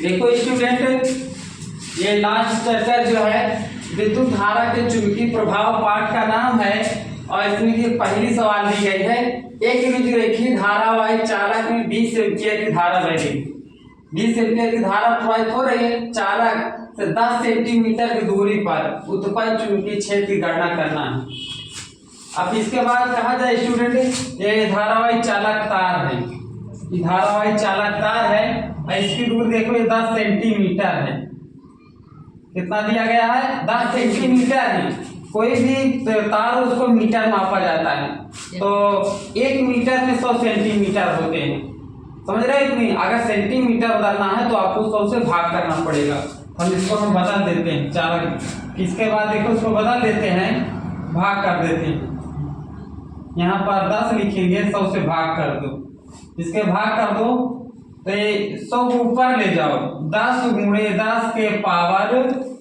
देखो स्टूडेंट, ये last chapter जो है विद्युत धारा के चुंबकीय प्रभाव पाठ का नाम है और इसमें ये पहली सवाल दी गई है। एक विद्युत धारावाही चालक में 20 एम्पीयर की धारा बहेगी। 20 एम्पीयर की धारा प्रवाहित हो रही है। चालक से 10 सेंटीमीटर की दूरी पर उत्पन्न चुंबकीय क्षेत्र की गणना करना है। अब इसके बाद कहा जाए स्टूडेंट, ये धारावाही चालक तार है, ये धारावाही चालक तार है और इसकी दूरी देखो ये 10 सेंटीमीटर है। कितना दिया गया है? 10 सेंटीमीटर है। कोई भी तार उसको मीटर मापा जाता है, तो 1 मीटर में 100 सेंटीमीटर होते हैं। समझ रहे हो? नहीं, अगर सेंटीमीटर बदलना है तो आपको 100 से भाग करना पड़ेगा। हम बदल देते हैं चालक। इसके बाद देखो इसको बदल देते हैं, भाग कर देते हैं। यहाँ पर 10 लिखेंगे, 100 से भाग कर दो। इसके भाग कर दो तो 100 को ऊपर ले जाओ। 10 गुणे 10 के पावर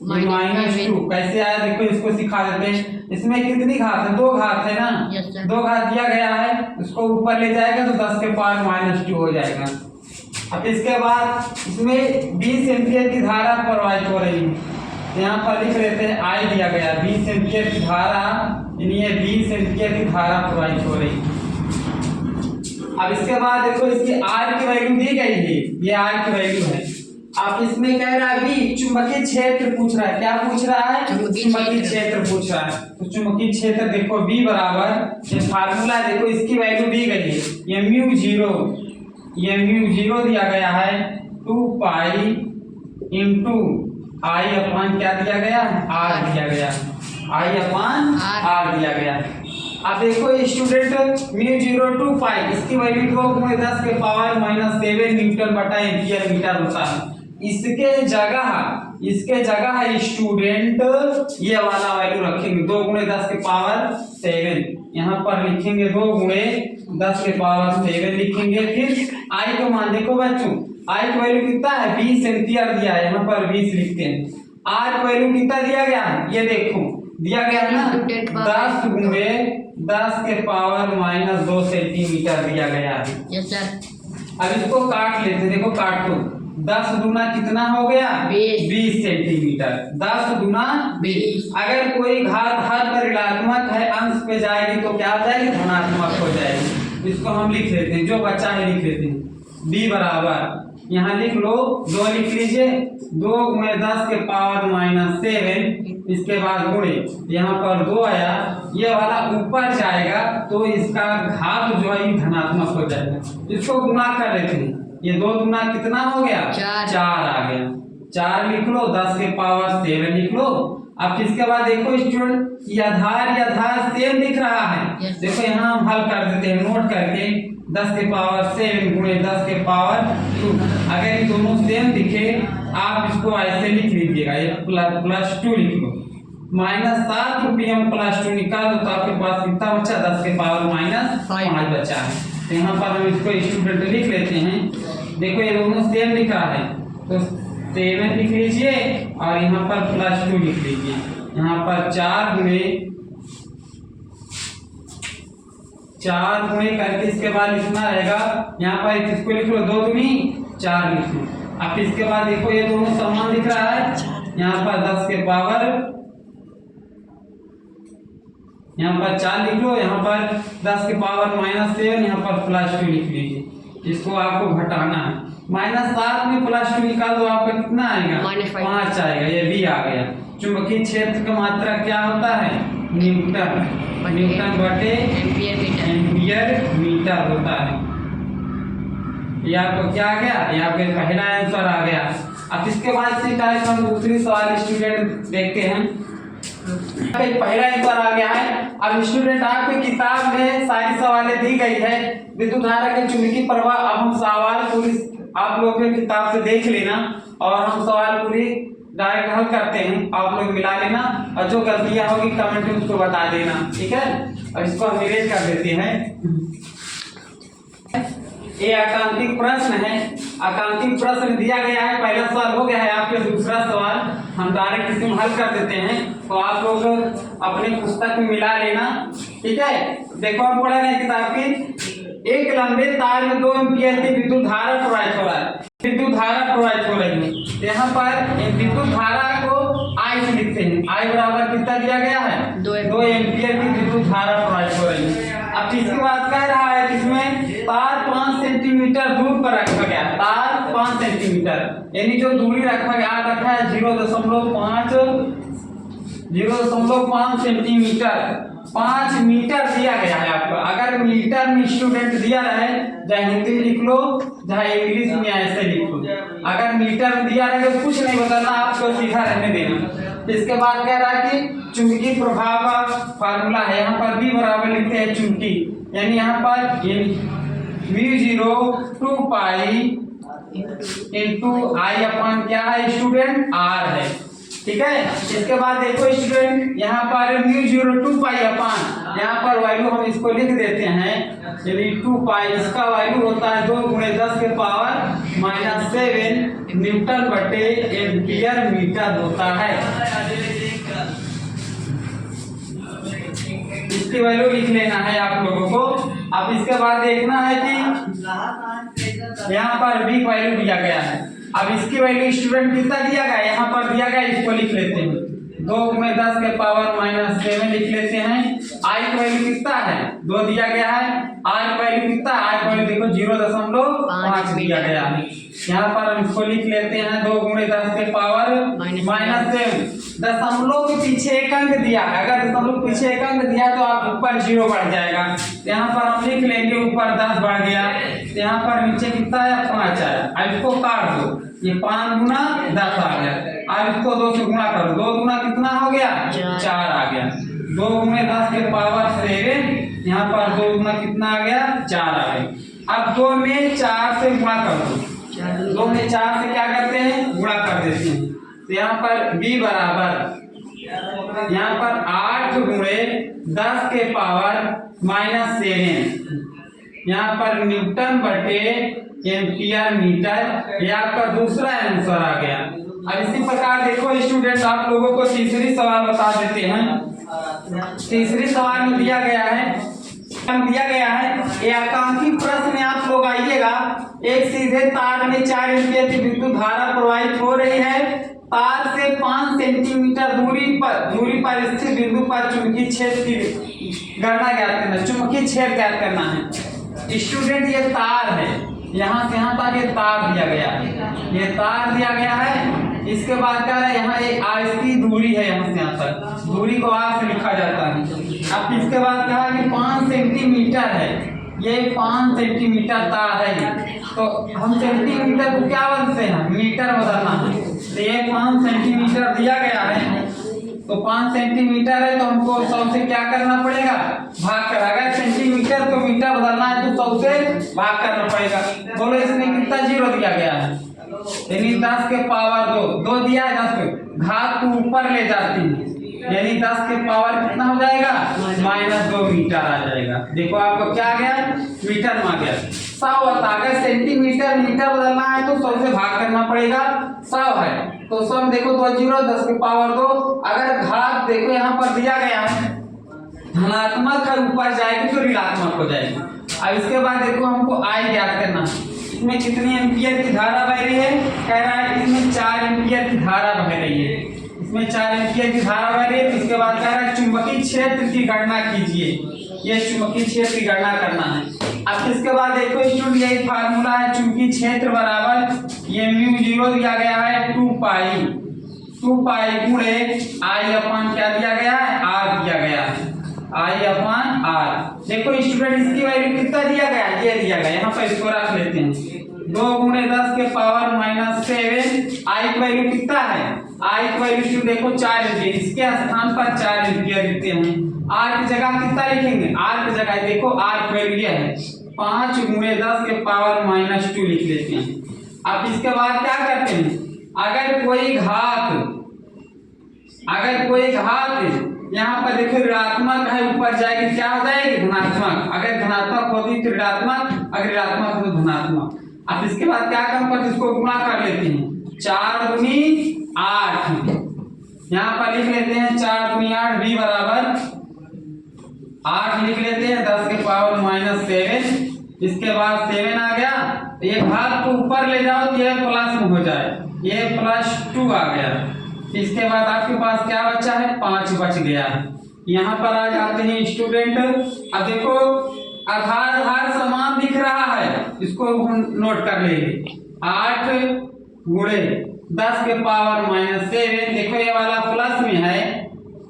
-2 कैसे आया देखो, इसको सिखा देते हैं। इसमें कितनी घात है? 2 घात है ना। 2 घात दिया गया है, उसको ऊपर ले जाएगा तो 10 के पावर -2 हो जाएगा। अब इसके बाद इसमें 20 एम्पीयर की धारा प्रवाहित हो रही है। यहाँ पर लिख लेते हैं आई दिया गया 20 एम्पीयर की धारा, यानी 20 एम्पीयर की धारा प्रवाहित हो रही है। अब इसके बाद देखो इसकी आर की वैल्यू दी गई है, ये आर की वैल्यू है। अब इसमें कह रहा है भी चुंबकीय क्षेत्र पूछ रहा है। क्या पूछ रहा है? चुंबकीय क्षेत्र पूछ रहा है। तो चुंबकीय क्षेत्र देखो B बराबर, ये फार्मूला देखो, इसकी वैल्यू दी गई है, ये म्यू जीरो दिया गया है 2 पाई इंटू आई अपॉन क्या दिया गया? आर दिया गया, आई अपॉन आर दिया गया। अब देखो स्टूडेंट, म्यू 0 2 पाई, इसकी वैल्यू 2 गुणे 10 के पावर -7 न्यूटन बटा एम्पीयर मीटर होता है। इसके जगह स्टूडेंट ये वाला वैल्यू रखेंगे, 2 गुणे 10 के पावर 7। यहाँ पर लिखेंगे 2 गुणे 10 के पावर 7 लिखेंगे। फिर आई को मान देखो बच्चों, आई की वैल्यू कितना है? 20 एम्पीयर दिया है, यहाँ पर 20 लिखते हैं। आर की वैल्यू कितना दिया गया है? ये देखो दिया गया है ना, 10 गुणे 10 के पावर -2 सेंटीमीटर दिया गया है। Yes sir. अब इसको काट लेते, देखो काट दो। 10 दूना कितना हो गया? 20 सेंटीमीटर। 10 दूना 20। अगर कोई घात हर पर ऋणात्मक है, अंश पे जाएगी तो क्या हो जाएगी? धनात्मक हो जाएगी। इसको हम लिख लेते हैं, जो बच्चा है लिख लेते हैं। B बराबर, यहाँ लिख लो 2 लिख लीजिए, 2 गुणे 10 के पावर -7। इसके बाद गुणे, यहाँ पर 2 आया, ये वाला ऊपर जाएगा तो इसका घात जो है धनात्मक हो जाएगा। इसको गुणा कर लेते हैं, ये 2 गुना कितना हो गया? 4 आ गया। 4 लिख लो, 10 के पावर 7 लिख लो। अब इसके बाद देखो स्टूडेंट, ये आधार सेम दिख रहा है। देखो यहाँ हम हल कर देते हैं नोट करके, 10 के पावर 7 गुणे 10 के पावर 2। अगर ये दोनों सेम दिखे आप इसको ऐसे लिख लीजिएगा, ये +2 लिख लो। -7 रुपये +2 निकाल दो तो आपके पास कितना बचा? 10 के पावर -5 बचा है। तो यहाँ पर हम इसको स्टूडेंट लिख लेते हैं। देखो ये दोनों सेम लिख रहा है तो 7 लिख लीजिए और यहाँ पर +2 लिख लीजिए। यहाँ पर 4 गुणे करके इसके बाद लिखना रहेगा। यहाँ पर इसको लिख लो 2 दूनी 4 लिख लो। अब इसके बाद देखो ये दोनों समान दिख रहा है, यहाँ पर 10 के पावर, यहाँ पर 4 लिख लो, यहाँ पर 10 के पावर -7, यहाँ पर +2 लिख लीजिए। इसको आपको घटाना है। -7 में +2 निकाल दो, आपका कितना आएगा? 5 आएगा। ये भी आ गया। चुंबकीय क्षेत्र का मात्रा क्या होता है? न्यूटन बटे एम्पीयर मीटर होता है। ये आपको क्या आ गया? ये आपका पहला आंसर आ गया। अब इसके बाद से टाइप हम दूसरी सवाल स्टूडेंट देखते हैं। पहला आंसर आ गया है। अब स्टूडेंट आपकी किताब में सारी सवालें दी गई है विद्युत धारा के चुंबकीय प्रवाह। अब हम सवाल पूरी आप लोगों की किताब से देख लेना और हम सवाल पूरी डायरेक्ट हल करते हैं, आप लोग मिला लेना और जो गलतियां होगी कमेंट में उसको बता देना, ठीक है। और इसको हम इरेज कर देते हैं। ये आकांक्षिक प्रश्न है, आकांक्षिक प्रश्न दिया गया है। पहला सवाल हो गया है, आपके दूसरा सवाल हम डायरेक्ट इसमें हल कर देते हैं, तो आप लोग अपनी पुस्तक में मिला लेना, ठीक है। देखो हम पढ़ रहे हैं किताब की। एक लंबे तार में 2 एम्पीयर की विद्युत धारा प्रवाहित हो रहा है, विद्युत धारा प्रवाहित हो रही है। यहाँ पर विद्युत धारा को I से लिखते हैं। I बराबर कितना दिया गया है? 2 एम्पियर की विद्युत धारा प्रवाहित हो रही है। अब इसके बाद कह रहा है कि इसमें तार 5 सेंटीमीटर दूर पर रखा गया। तार 5 सेंटीमीटर यानी जो दूरी रखा है 0.5 सेंटीमीटर। 5 मीटर दिया गया है आपको। अगर मीटर में स्टूडेंट दिया रहे, चाहे हिंदी में लिख लो चाहे इंग्लिश में ऐसे लिख लो, अगर मीटर में दिया रहे तो कुछ नहीं बदलना, आपको सीधा रहने देना। इसके बाद कह रहा है कि चुंबकीय प्रभाव का फार्मूला है। यहाँ पर भी बराबर लिखते हैं चुंबकी, यानी यहाँ पर म्यू 2 पाई इंटू आई अपन क्या है स्टूडेंट आर है। ठीक है, इसके बाद देखो स्टूडेंट यहाँ पर म्यू 2 पाई अपन, यहाँ पर वैल्यू हम इसको लिख देते हैं, यदि 2 पाई इसका वैल्यू होता है 2 × 10 के पावर -7 न्यूटन बटे एम्पियर मीटर होता है। इसकी वैल्यू लिख लेना है आप लोगों को। अब इसके बाद देखना है कि यहाँ पर भी वैल्यू दिया गया है। अब इसकी वैल्यू स्टूडेंट कितना दिया गया, यहाँ पर दिया गया, इसको लिख लेते हैं 2 × 10 के पावर -7 लिख लेते हैं। आई की वैल्यू कितना है 2 दिया गया है। आर की वैल्यू कितना है, आर की वैल्यू देखो 0.5 दिया गया है। यहाँ पर हम इसको लिख लेते हैं 2 × 10 के पावर -7। दशमलव के पीछे एक अंक दिया है, अगर दशमलव के पीछे एक अंक दिया तो आप ऊपर 0 बढ़ जाएगा। यहाँ पर हम लिख लेंगे ऊपर 10 बढ़ गया, यहाँ पर नीचे कितना है 5 आया। अब इसको काट दो, ये 5 × 10 आ गया। अब इसको 2 से गुणा करो, 2 गुना कितना हो गया 4 आ गया। 2 × 10 के पावर 7, यहाँ पर 2 गुना कितना आ गया 4 आ गया। अब 2 में 4 से गुणा कर दो, 2 में 4 से क्या करते हैं गुणा कर देते हैं। तो यहाँ पर b बराबर यहाँ पर 8 × 10 के पावर -7, यहाँ पर न्यूटन बटे एम्पियर मीटर, ये आपका दूसरा आंसर आ गया। अब इसी प्रकार देखो स्टूडेंट आप लोगों को तीसरी सवाल बता देते हैं। तीसरी सवाल में दिया गया है ये आकांक्षी प्रश्न आप लोग आइएगा। एक सीधे तार में 4 एम्पियर की विद्युत धारा प्रवाहित हो रही है। तार से 5 सेंटीमीटर दूरी पर स्थित बिंदु पर चुंबकीय क्षेत्र की गणना ज्ञात करना, चुंबकीय क्षेत्र ज्ञात करना है। स्टूडेंट ये तार है, यहाँ से यहाँ तक ये तार दिया गया है, ये तार दिया गया है। इसके बाद क्या है यहाँ एक आर की दूरी है, यहाँ से यहाँ तक दूरी को आर से लिखा जाता है। अब इसके बाद कहा कि 5 सेंटीमीटर है, ये 5 सेंटीमीटर तार है, तो हम सेंटीमीटर को क्या बदलते हैं मीटर बदलना है। तो ये 5 सेंटीमीटर दिया गया है, तो 5 सेंटीमीटर है तो हमको 100 से क्या करना पड़ेगा भाग कर। अगर सेंटीमीटर को मीटर बदलना है तो 100 से भाग करना पड़ेगा। बोलो इसमें कितना 0 दिया गया है, यानी 10 के पावर 2 दिया है, 10 के घात को ऊपर ले जाती है, यानी 10 के पावर कितना हो जाएगा -2 मीटर आ जाएगा। देखो आपको क्या आ गया मीटर में आ गया। 100 होता, अगर सेंटीमीटर मीटर बदलना है तो 100 से भाग करना पड़ेगा। 100 है तो 100 देखो 2 0 10 के पावर 2। अगर घात देखो यहाँ पर दिया गया है धनात्मक है, ऊपर जाएगी तो ऋणात्मक हो जाएगी। अब इसके बाद देखो हमको आई ज्ञात करना है। इसमें कितनी एम्पियर की धारा बह रही है, कह रहा है इसमें 4 एम्पियर की धारा बह रही है, इसमें 4 एम्पियर की धारा बह रही है। इसके बाद कह रहा है चुंबकीय क्षेत्र की गणना कीजिए, ये चुंबकीय क्षेत्र की गणना करना है। अब इसके बाद देखो स्टूडेंट यही फार्मूला है, चुंबकीय क्षेत्र बराबर ये म्यू 0 दिया गया है 2 पाई गुणे आई अपन क्या दिया गया है आर दिया गया है, आई अपन आर। देखो स्टूडेंट इसकी वैल्यू कितना दिया गया है, ये दिया गया, यहाँ पर इसको रख लेते हैं 2 × 10 के पावर -7। आई की वैल्यू कितना है, आई की वैल्यू देखो 4 एम्पियर, इसके स्थान पर 4 एम्पियर लिखते हैं। आर की जगह कितना लिखेंगे, आर की जगह देखो आर की वैल्यू ये है 5 × 10 के पावर -2 लिख लेते हैं। अब इसके बाद क्या करते हैं, अगर कोई घात यहाँ पर देखो ऋणात्मक है, ऊपर जाएगी क्या हो जाएगी धनात्मक। अगर धनात्मक होती तो ऋणात्मक, अगर ऋणात्मक हो तो धनात्मक। अब इसके बाद क्या काम करते इसको गुणा कर लेते हैं 4 × 8, यहाँ पर लिख लेते हैं 4 × 8 b बराबर 8 लिख लेते हैं 10 के पावर -7। इसके बाद 7 आ गया ये भाग को ऊपर ले जाओ तो ये प्लस में हो जाए, ये +2 आ गया। इसके बाद आपके पास क्या बचा है, 5 बच गया। यहाँ पर आ जाते हैं स्टूडेंट। अब देखो आधार आधार समान दिख रहा है, इसको हम नोट कर लेंगे। 8 गुणे 10 के पावर -7, देखो ये वाला प्लस में है,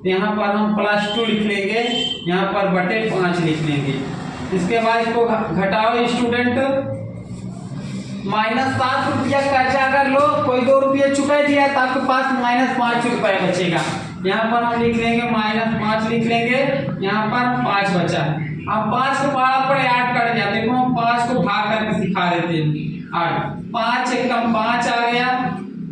यहाँ पर हम +2 लिख लेंगे, यहाँ पर बटे 5 लिख लेंगे। इसके बाद इसको घटाओ स्टूडेंट। -7 रुपया कर्जा अगर लो, कोई 2 रुपये चुका दिया तो आपके पास -5 रुपये बचेगा। यहाँ पर हम लिख लेंगे -5 लिख लेंगे, यहाँ पर 5 बचा है। अब 5 को पारा पर 8 कट गया, देखो हम 5 को भाग करके सिखा देते हैं। 8 5 एकम 5 आ गया,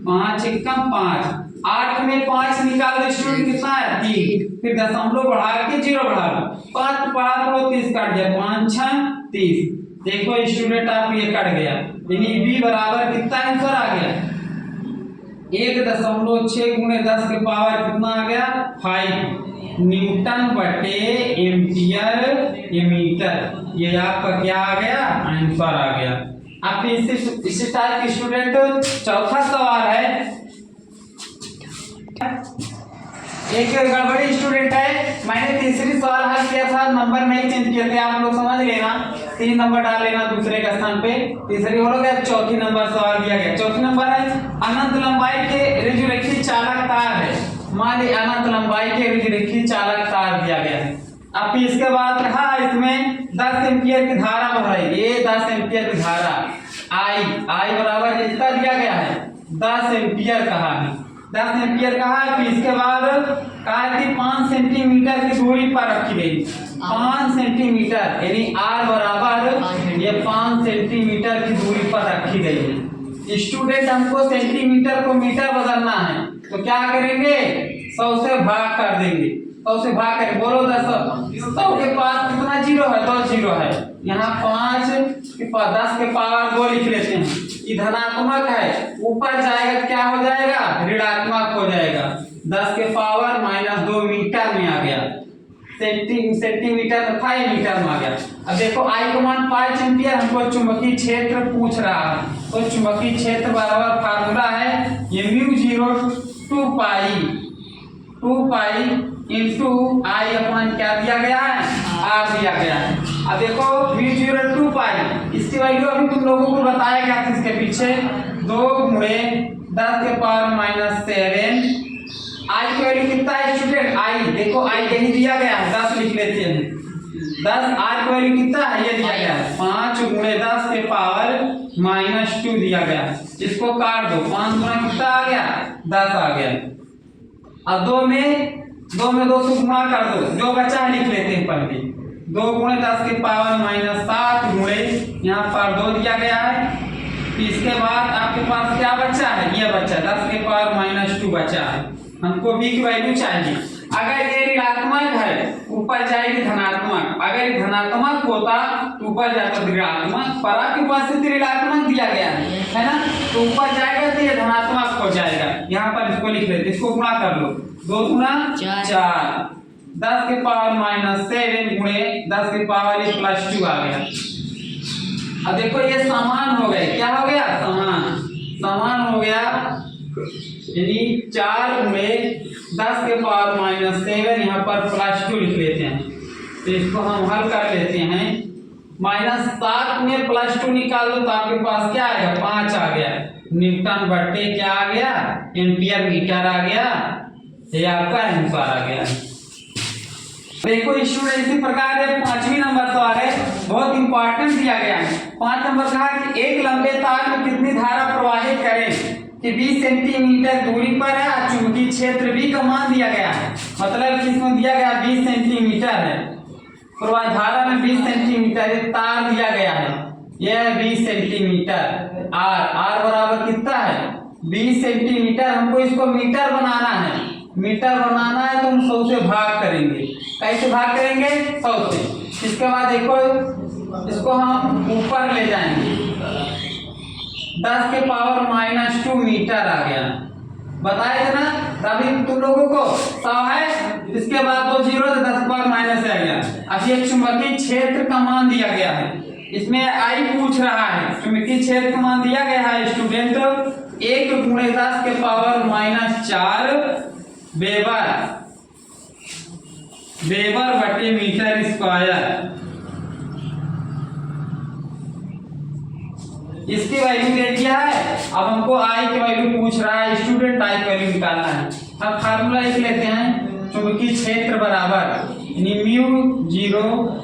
5 एकम 5। 8 में 5 निकाल दो स्टूडेंट, कितना है 3, फिर दशमलव बढ़ा के 0 बढ़ा लो, 5 पारा पर 30 कट गया, 5 6 30। देखो स्टूडेंट आप ये कट गया, यानी b बराबर कितना आंसर आ गया, 1.6 गुणे 10 के पावर कितना आ गया 5 न्यूटन बटे एम्पियर मीटर। ये आपका क्या आ गया, आंसर आ गया। आप इसी टाइप के स्टूडेंट चौथा सवाल है। एक गड़बड़ी स्टूडेंट है, मैंने तीसरी सवाल हल किया था, नंबर नहीं चेंज किए थे, आप लोग समझ लेना, 3 नंबर डाल लेना दूसरे के स्थान पे, तीसरी हो गया। चौथी नंबर सवाल दिया गया, चौथी नंबर है अनंत लंबाई के ऋजुरेखी चालक तार है। मान ली अनंत लंबाई के ऋजुरेखी चालक तार दिया गया है। अब इसके बाद रहा इसमें 10 एम्पियर की धारा बह रही है, ये 10 एम्पियर की धारा आई बराबर कितना दिया गया है, 10 एम्पियर कहा है, 10 एम्पियर कहा है। फिर इसके बाद कहा कि 5 सेंटीमीटर की दूरी पर रखी गई, 5 सेंटीमीटर, यानी R बराबर ये 5 सेंटीमीटर की दूरी पर रखी गई है। स्टूडेंट हमको सेंटीमीटर को मीटर बदलना है, तो क्या करेंगे, 100 से भाग कर देंगे, 100 से भाग करें, बोलो 100 के पास कितना 0 है, 2 0 है, यहाँ 5 के पास 10 के पावर 2 लिख लेते हैं। ये धनात्मक है, ऊपर जाएगा क्या हो जाएगा, ऋणात्मक हो जाएगा, 10 के पावर -2 मीटर में आ गया, सेंटीमीटर था ये मीटर में आ गया। अब देखो I का मान 5 एम्पियर, हमको चुंबकीय क्षेत्र पूछ रहा है, तो चुंबकीय क्षेत्र बराबर फार्मूला है ये μ0 2 पाई इंटू I अपॉन क्या दिया गया है, R दिया गया है। अब देखो μ0 2 पाई, इसकी वैल्यू अभी तुम लोगों को बताया गया था इसके पीछे, 2 गुणे 10 के पावर -7। I की वैल्यू कितना है स्टूडेंट, I देखो I यही दिया गया है, 10 लिख लेते हैं, 10। R की वैल्यू कितना है, ये दिया गया है 5 गुणे 10 के पावर -2 दिया गया, इसको काट दो, 5 गुना कितना आ गया, 10 आ गया। अब 2 में 2 से गुणा कर दो, जो बचा है लिख लेते हैं पहले, 2 गुणे 10 के पावर -7 गुणे यहाँ पर 2 दिया गया है। इसके बाद आपके पास क्या बचा है, ये बचा 10 के पावर -2 बचा है। हमको b की वैल्यू चाहिए, अगर ये ऋणात्मक है ऊपर जाएगी धनात्मक, अगर ये धनात्मक होता तो ऊपर जाता ऋणात्मक, पर आपके पास ऋणात्मक दिया गया है ना, तो ऊपर जाएगा तो ये धनात्मक हो जाएगा। यहाँ पर इसको लिख लेते, इसको गुणा कर लो, 2 गुना 4, 10 के पावर -7 गुणे 10 के पावर +2 आ गया। अब देखो ये समान हो गए, क्या हो गया, समान हो गया, यानी 4 गुणे 10 के पावर -7, यहाँ पर +2 लिख लेते हैं, तो इसको हम हल कर लेते हैं। -7 में +2 निकाल दो तो आपके पास क्या आएगा, 5 आ गया, न्यूटन बटे क्या आ गया, एम्पियर मीटर आ गया, ये आपका आंसर आ गया। देखो स्टूडेंट इसी प्रकार से 5वीं नंबर सवाल है, बहुत इंपॉर्टेंट दिया गया है। 5 नंबर कहा कि एक लंबे तार में कितनी धारा प्रवाहित करें कि 20 सेंटीमीटर दूरी पर है, चुंबकीय क्षेत्र भी का मान दिया गया है, मतलब किसमें दिया गया 20 सेंटीमीटर है, प्रवाह धारा में 20 सेंटीमीटर तार दिया गया है, यह 20 सेंटीमीटर, R बराबर कितना है 20 सेंटीमीटर। हमको इसको मीटर बनाना है, मीटर बनाना है तो हम 100 से भाग करेंगे, कैसे भाग करेंगे 100 से। इसके बाद देखो इसको हम ऊपर ले जाएंगे, 10 के पावर -2 मीटर आ गया, बताए थे ना तभी तुम लोगों को 100 है, इसके बाद 2 0 10 पावर माइनस आ गया। अब ये चुंबकीय क्षेत्र का मान दिया गया है, इसमें आई पूछ रहा है, चुंबकीय क्षेत्र का मान दिया गया है स्टूडेंट 1×10⁻⁴ वेबर बटे मीटर स्क्वायर। इसकी वैल्यू दे दिया है, अब हमको आई की वैल्यू पूछ रहा है स्टूडेंट, आई की वैल्यू निकालना है। हम फार्मूला लिख लेते हैं, चुंबकीय क्षेत्र बराबर μ0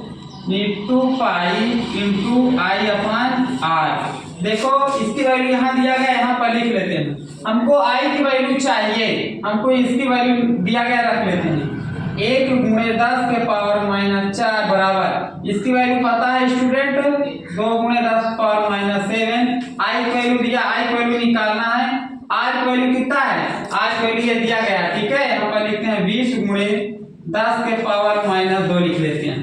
2 pi into I upon r. देखो इसकी वैल्यू यहाँ दिया गया, यहाँ पर लिख लेते हैं। हमको आई की वैल्यू चाहिए, हमको इसकी वैल्यू दिया गया रख लेते हैं 1×10⁻⁴ बराबर, इसकी वैल्यू पता है स्टूडेंट 2×10⁻⁷। आई की वैल्यू दिया, आई की वैल्यू निकालना है। आर की वैल्यू कितना है, आर की वैल्यू ये दिया गया, ठीक है। यहाँ पर लिखते हैं 20×10⁻⁻2 लिख लेते हैं।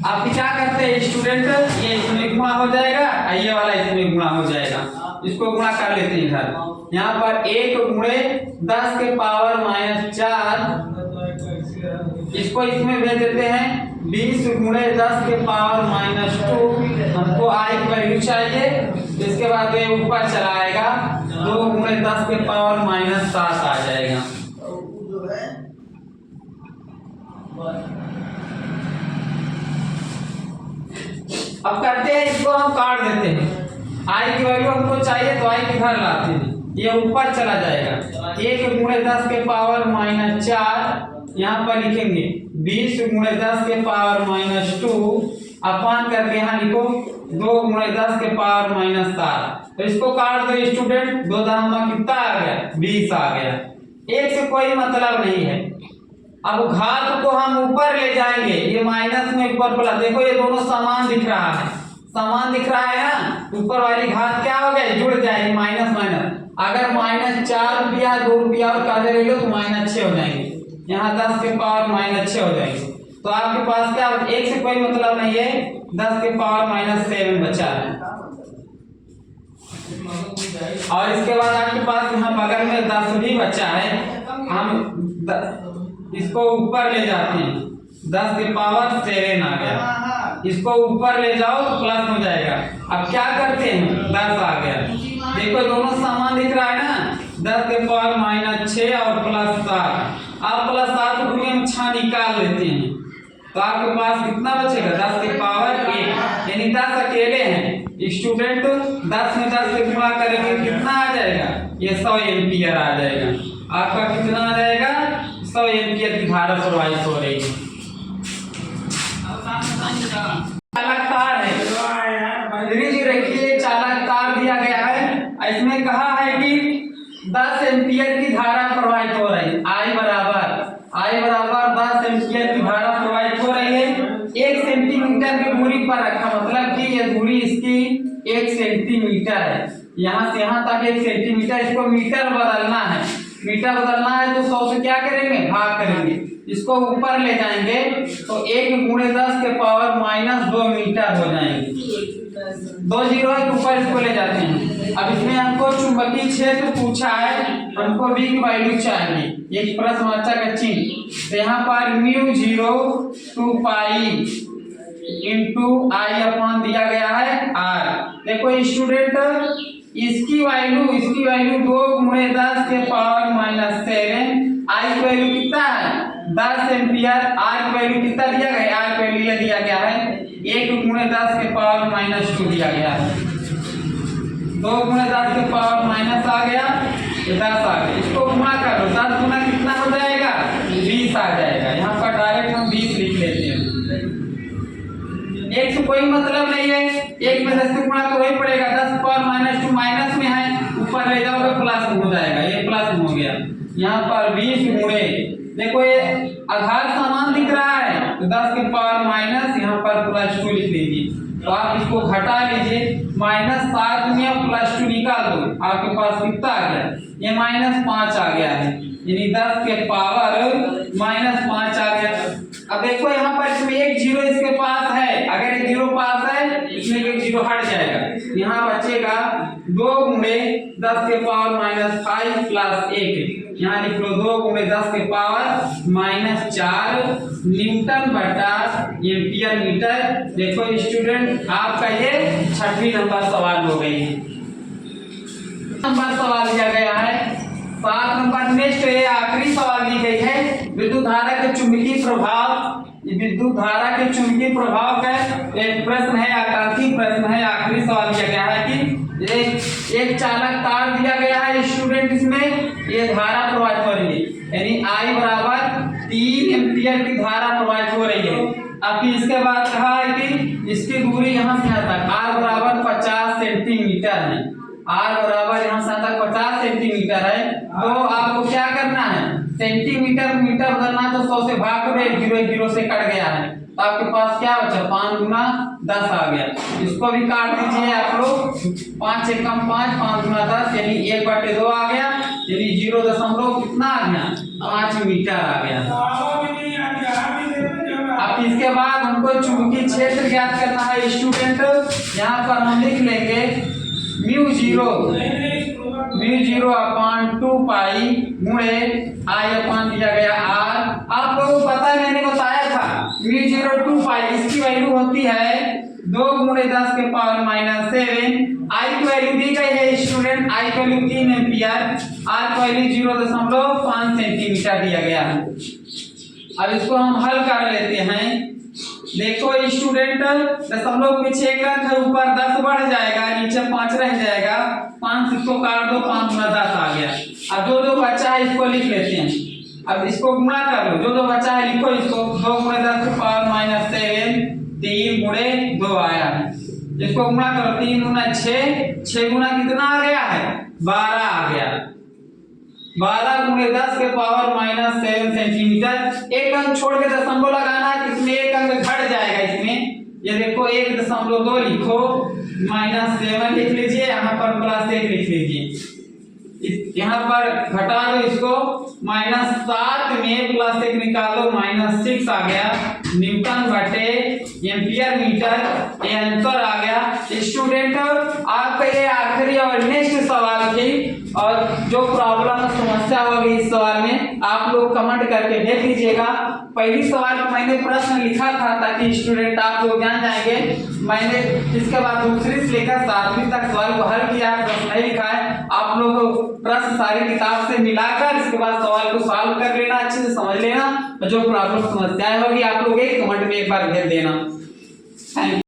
आप क्या करते हैं स्टूडेंट, ये इसमें गुणा हो जाएगा, ये वाला इसमें गुणा हो जाएगा, इसको गुणा कर लेते हैं इधर। यहाँ पर 1×10⁻⁴, इसको इसमें भेज देते हैं 20×10⁻⁻2। हमको आई की वैल्यू चाहिए, इसके बाद ये ऊपर चला आएगा 2×10⁻⁷ आ जाएगा। अब करते हैं, इसको हम काट देते हैं। आई की वैल्यू हमको चाहिए तो आई किधर लाते हैं, ये ऊपर चला जाएगा 1×10⁻⁴, यहाँ पर लिखेंगे 20×10⁻⁻2 अपान करके यहाँ लिखो 2×10⁻⁷। तो इसको काट दो स्टूडेंट, 2 दाम कितना आ गया, 20 आ गया। एक से कोई मतलब नहीं है। अब घात को हम ऊपर ले जाएंगे, ये माइनस में ऊपर प्लस, देखो ये दोनों समान दिख रहा है, समान दिख रहा है ना। ऊपर वाली घात क्या हो गई, जुड़ जाएगी, माइनस माइनस। अगर -4 रुपया 2 रुपया और काटे ले लो तो -6 हो जाएंगे, यहाँ 10⁻⁻6 हो जाएंगे। तो आपके पास क्या, एक से कोई मतलब नहीं है, 10⁻⁷ बचा है। और इसके बाद आपके पास यहाँ बगल में 10 भी बचा है, हम इसको ऊपर ले जाते हैं, 10⁻7 आ गया, इसको ऊपर ले जाओ तो प्लस हो जाएगा। अब क्या करते हैं, 10 आ गया, देखो दोनों समान दिख रहा है ना, 10⁻⁻6 और +7। अब +7 को हम 6 निकाल लेते हैं, तो आपके पास कितना बचेगा, 10⁻1, यानी 10 अकेले हैं स्टूडेंट। 10 में 10 से गुणा करेंगे कितना आ जाएगा, ये 100 एम्पियर आ जाएगा। आपका कितना आ जाएगा, 100 एम्पियर की धारा प्रवाहित हो रही है। चालक तार है, रखिए चालक तार दिया गया है, इसमें कहा है कि 10 एम्पियर की धारा प्रवाहित हो रही है। आई बराबर 10 एम्पियर की धारा प्रवाहित हो रही है। 1 सेंटीमीटर की दूरी पर रखा, मतलब कि ये दूरी इसकी 1 सेंटीमीटर है, यहाँ से यहाँ तक 1 सेंटीमीटर। इसको मीटर बदलना है, मीटर बदलना है तो 100 से क्या करेंगे, भाग करेंगे, इसको ऊपर ले जाएंगे तो 1×10⁻⁻2 मीटर हो जाएंगे। 2 जीरो है ऊपर, इसको ले जाते हैं। अब इसमें हमको चुंबकीय क्षेत्र पूछा है, हमको v की वैल्यू चाहिए, एक प्रश्नवाचक का चिन्ह। तो यहाँ पर μ0 2 पाई इंटू आई अपॉन दिया गया है r। देखो स्टूडेंट, इसकी वैल्यू 2×10⁻⁷, आई की वैल्यू कितना है 10 एम्पियर, आर की वैल्यू कितना दिया गया, आर की वैल्यू ये दिया गया है 1×10⁻⁻2 दिया गया है। 2×10⁻- आ गया, ये 10 आ गया, इसको गुणा कर लो, 10 गुना कितना हो जाएगा, 20 आ जाएगा। यहाँ पर डायरेक्ट हम 20 लिख लेते हैं। एक से कोई मतलब नहीं है, एक में 10 से गुणा तो वही पड़ेगा, 10⁻⁻2 माइनस में है, ऊपर ले जाओगे प्लस हो जाएगा, ये प्लस हो गया। यहाँ पर 20 गुणे, देखो ये आधार समान दिख रहा है तो 10⁻⁻, यहाँ पर +2 लिख लीजिए। तो आप इसको घटा लीजिए, -7 में +2 निकाल दो, आपके पास कितना आ गया, ये -5 आ गया है, यानी 10⁻⁻5 आ गया। अब देखो यहाँ पर इसमें 1 जीरो इसके पास है, अगर 1 जीरो पास है इसमें 1 जीरो हट जाएगा, यहाँ बचेगा 2×10⁻5 + 1। यहाँ लिख लो 2 गुणे 10 के पावर -4 न्यूटन बटा एम्पियर मीटर। देखो स्टूडेंट आपका ये 6वीं नंबर सवाल हो गई है। नंबर सवाल दिया गया है 7 नंबर। नेक्स्ट ये आखिरी सवाल दी गई है विद्युत धारा के चुंबकीय प्रभाव। विद्युत धारा के चुंबकीय प्रभाव का एक प्रश्न है, आकांक्षी प्रश्न है। आखिरी सवाल दिया गया है कि एक चालक तार दिया गया है स्टूडेंट, इसमें ये धारा प्रवाहित हो रही है, यानी I बराबर 3 एम्पियर की धारा प्रवाहित हो रही है। अब इसके बाद कहा है कि इसकी दूरी यहाँ से यहाँ तक R बराबर 50 सेंटीमीटर है। R बराबर यहाँ से तक 50 सेंटीमीटर है। तो आपको क्या करना है, सेंटीमीटर मीटर बदलना, तो 100 से भाग करो, 0 से कट गया है, तो आपके पास क्या बचा 5 गुना 10 आ गया। इसको भी काट दीजिए आप लोग, 5 एकम 5, 5 गुना 10 यानी 1/2 आ गया, यानी 0 कितना आ गया 5 मीटर आ गया। अब इसके बाद हमको चुंबकीय क्षेत्र ज्ञात करना है स्टूडेंट। यहाँ पर हम लिख लेंगे म्यू 0/2 पाई गुणे I अपन दिया गया R। आप लोगों को पता है, मैंने बताया था म्यू 0/2 पाई इसकी वैल्यू होती है 2 गुणे 10 के पावर -7। I की वैल्यू दी गई है स्टूडेंट, I की वैल्यू 3 एम्पियर, R की वैल्यू 0.5 सेंटीमीटर दिया गया है। अब इसको हम हल कर लेते हैं। देखो स्टूडेंट, दशमलव पीछे एक अंक है, ऊपर 10 बढ़ जाएगा, नीचे 5 रह जाएगा, 5 इसको काट दो, 5 गुना 10 आ गया। अब जो बचा है इसको लिख लेते हैं। अब इसको गुणा कर लो, जो बचा है लिखो इसको, 2 गुणे 10 के पावर -7, 3 गुणे 2 आया है। इसको गुणा करो, 3 गुना 6, 6 गुना कितना आ गया है 12 आ गया। 12 गुणे 10 के पावर -7 सेंटीमीटर। एक अंक छोड़ के दशमलव लगाना है, इसमें एक अंक घट जाएगा इसमें। ये देखो 1.2 लिखो, -7 लिख लीजिए, यहाँ पर +1 लिख लीजिए। यहाँ पर घटा दो इसको, -7 में +1 निकालो, -6 आ गया न्यूटन बटे एम्पियर मीटर। ये आंसर आ गया स्टूडेंट। आपका ये आखिरी और नेक्स्ट सवाल थी, और जो प्रॉब्लम समस्या होगी इस सवाल में आप लोग कमेंट करके भेज दीजिएगा। पहली सवाल को मैंने प्रश्न लिखा था ताकि स्टूडेंट आप लोग जान जाएंगे। मैंने इसके बाद दूसरी से लेकर 7वीं तक सवाल को हल किया, प्रश्न नहीं लिखा है। आप लोग प्रश्न सारी किताब से मिलाकर इसके बाद सवाल को सॉल्व कर लेना, अच्छे से समझ लेना, जो प्रॉब्लम समस्याएं होगी आप लोग एक कमेंट में एक बार भेज देना। Thank you.